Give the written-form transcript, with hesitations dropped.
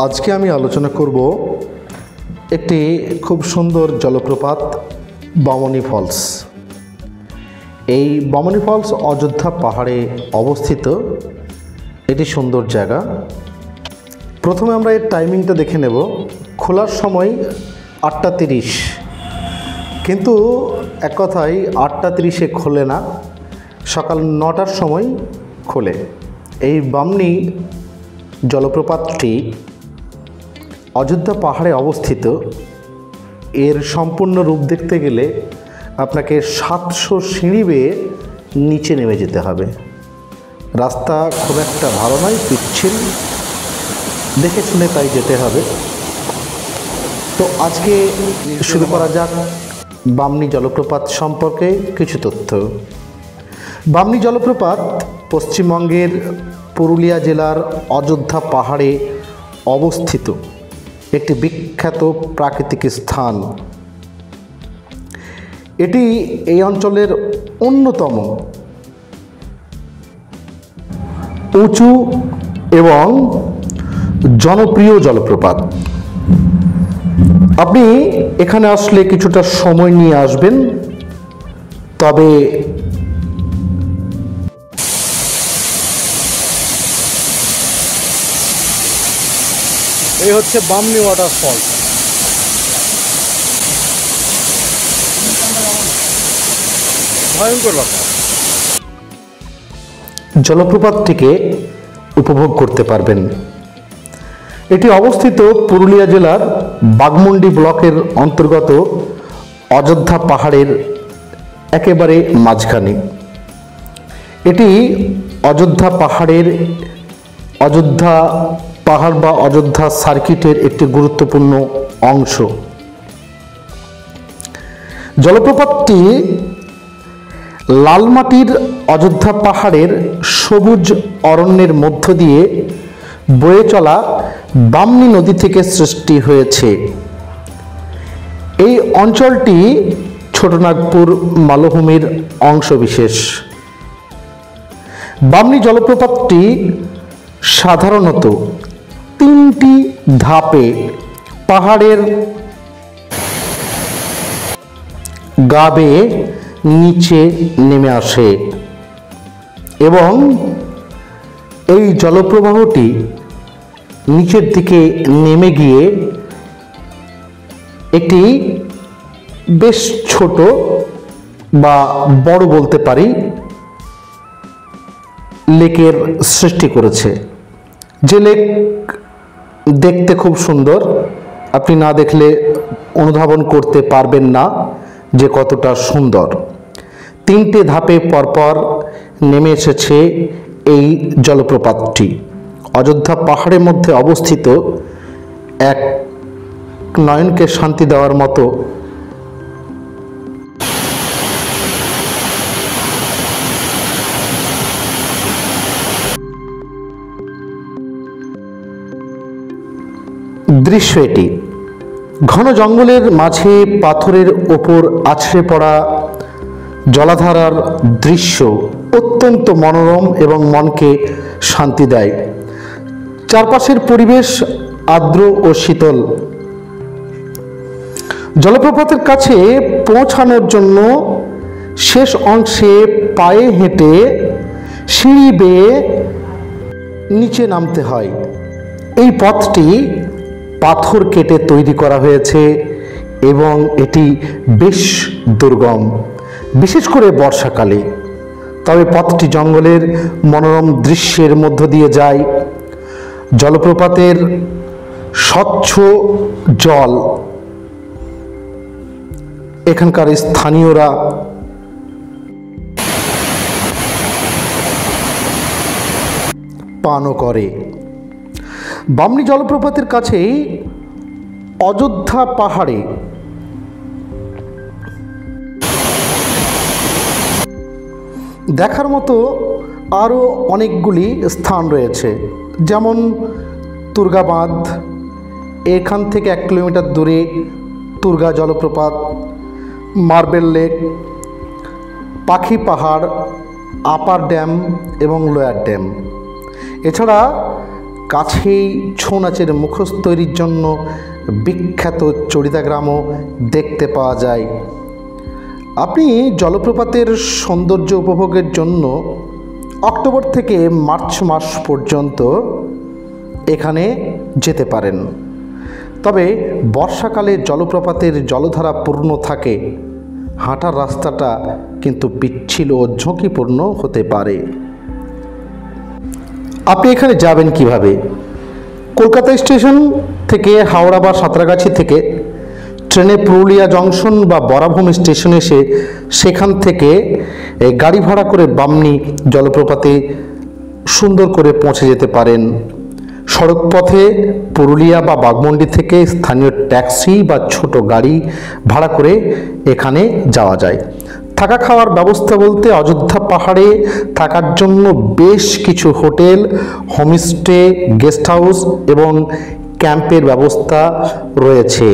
আজকে আমি আলোচনা করব একটি খুব সুন্দর জলপ্রপাত বামনী ফলস। এই বামনী ফলস অযোধ্যা পাহাড়ে অবস্থিত একটি সুন্দর জায়গা। প্রথমে আমরা এর টাইমিংটা দেখে নেব। খোলার সময় 8টা 30, কিন্তু এক কথায় 8টা 30-এ খোলে না, সকাল 9টার সময় খোলে। এই বামনী জলপ্রপাতটি অযোধ্যা পাহাড়ে অবস্থিত। এর সম্পূর্ণ রূপ দেখতে গেলে আপনাকে 700 সিঁড়ি বেয়ে নিচে নেমে যেতে হবে। রাস্তা খুব একটা ভালো নয়, পিচ্ছিল, দেখে শুনে তাই যেতে হবে। তো আজকে শুরু করা যাক বামনী জলপ্রপাত সম্পর্কে কিছু তথ্য। বামনী জলপ্রপাত পশ্চিমবঙ্গের পুরুলিয়া জেলার অযোধ্যা পাহাড়ে অবস্থিত একটি বিখ্যাত প্রাকৃতিক স্থান। এটি এই অঞ্চলের অন্যতম উঁচু এবং জনপ্রিয় জলপ্রপাত। আপনি এখানে আসলে কিছুটা সময় নিয়ে আসবেন, তবে এই হচ্ছে বামনী ওয়াটারফল। ভয়ঙ্কর ব্যাপার। জলপ্রপাতটিকে উপভোগ করতে পারবেন। এটি অবস্থিত পুরুলিয়া জেলার বাঘমুন্ডি ব্লকের অন্তর্গত অযোধ্যা পাহাড়ের একেবারে মাঝখানে। এটি অযোধ্যা পাহাড় বা অযোধ্যা সার্কিটের একটি গুরুত্বপূর্ণ অংশ। জলপ্রপাতটি লালমাটির অযোধ্যা পাহাড়ের সবুজ অরণ্যের মধ্য দিয়ে বয়ে চলা বামনী নদী থেকে সৃষ্টি হয়েছে। এই অঞ্চলটি ছোটনাগপুর মালভূমির অংশবিশেষ। বামনী জলপ্রপাতটি সাধারণত 3টি ধাপে পাহাড়ের গা বেয়ে নিচে নেমে আসে এবং এই জলপ্রবাহটি নিচের দিকে নেমে গিয়ে একটি বেশ ছোট বা বড় বলতে পারি লেকের সৃষ্টি করেছে। যে লেক দেখতে খুব সুন্দর, আপনি না দেখলে অনুধাবন করতে পারবেন না যে কতটা সুন্দর। 3টে ধাপে পরপর নেমে এসেছে এই জলপ্রপাতটি। অযোধ্যা পাহাড়ের মধ্যে অবস্থিত এক নয়নকে শান্তি দেওয়ার মতো দৃশ্য এটি। ঘন জঙ্গলের মাঝে পাথরের ওপর আছড়ে পড়া জলাধারার দৃশ্য অত্যন্ত মনোরম এবং মনকে শান্তি দেয়। চারপাশের পরিবেশ আর্দ্র ও শীতল। জলপ্রপাতের কাছে পৌঁছানোর জন্য শেষ অংশে পায়ে হেঁটে সিঁড়ি বেয়ে নিচে নামতে হয়। এই পথটি পাথর কেটে তৈরি করা হয়েছে এবং এটি বেশ দুর্গম, বিশেষ করে বর্ষাকালে। তবে পথটি জঙ্গলের মনোরম দৃশ্যের মধ্য দিয়ে যায়। জলপ্রপাতের স্বচ্ছ জল এখানকার স্থানীয়রা পানও করে। বামনী জলপ্রপাতের কাছেই অযোধ্যা পাহাড়ে দেখার মতো আরও অনেকগুলি স্থান রয়েছে, যেমন তুর্গা বাঁধ, এখান থেকে 1 কিলোমিটার দূরে তুর্গা জলপ্রপাত, মার্বেল লেক, পাখি পাহাড়, আপার ড্যাম এবং লোয়ার ড্যাম। এছাড়া কাছেই ছৌ নাচের মুখোশ তৈরির জন্য বিখ্যাত চড়িদা গ্রামও দেখতে পাওয়া যায়। আপনি জলপ্রপাতের সৌন্দর্য উপভোগের জন্য অক্টোবর থেকে মার্চ মাস পর্যন্ত এখানে যেতে পারেন। তবে বর্ষাকালে জলপ্রপাতের জলধারা পূর্ণ থাকে, হাঁটার রাস্তাটা কিন্তু পিচ্ছিল ও ঝুঁকিপূর্ণ হতে পারে। আপনি এখানে যাবেন কিভাবে? কলকাতা স্টেশন থেকে হাওড়া বা সাঁতরাগাছি থেকে ট্রেনে পুরুলিয়া জংশন বা বরাভূমি স্টেশনে এসে সেখান থেকে গাড়ি ভাড়া করে বামনি জলপ্রপাতে সুন্দর করে পৌঁছে যেতে পারেন। সড়কপথে পুরুলিয়া বা বাগমুন্ডি থেকে স্থানীয় ট্যাক্সি বা ছোট গাড়ি ভাড়া করে এখানে যাওয়া যায়। থাকা খাওয়ার ব্যবস্থা বলতে অযোধ্যা পাহাড়ে থাকার জন্য বেশ কিছু হোটেল, হোমস্টে, গেস্ট হাউস এবং ক্যাম্পের ব্যবস্থা রয়েছে।